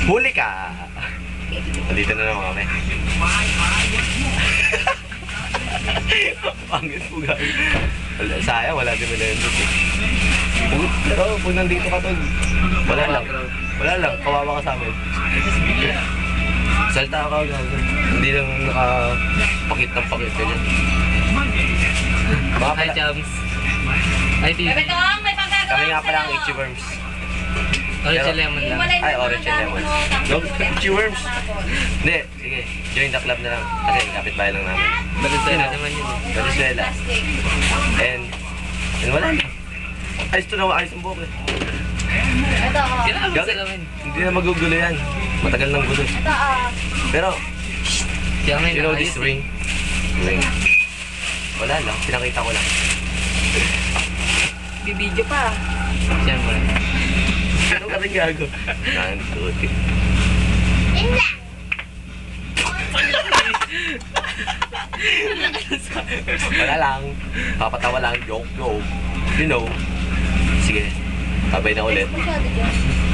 Huli ka! Nandito na naman kami. Pangit po gawin. Sayang, wala din nila yun dito. Pero kung nandito ka tol, wala lang. Wala lang, kawawa ka sa amin. Salta ka lang. Hindi lang nakapakit ng pakit ka dyan. Hi, Chums. Hi, Titi. Bebetong, may pagkagawa Kami nga pala ang Itchy Worms. Orange and lemon lang. Ay, orange and lemon. No, Itchy Worms. Hindi, sige. Join the club na lang. Kasi kapit-bahay lang namin. Valenzuela naman yun. Venezuela. And wala na. Ayos to na, ayos ang buhok eh. Ito, Kailangan Gagi, sa namin. hindi na magugulo yan. Matagal nang gulo. ito, Pero, Kaya ngayon, you know ayos this eh. ring? Ring. Wala lang, pinakita ko lang. bibidyo pa. Siyempre. Ano ka rin gago? Nantuti. Wala lang. Papatawa lang. Joke, joke. You know. Sige. Tabay na ulit. Masyado dyan.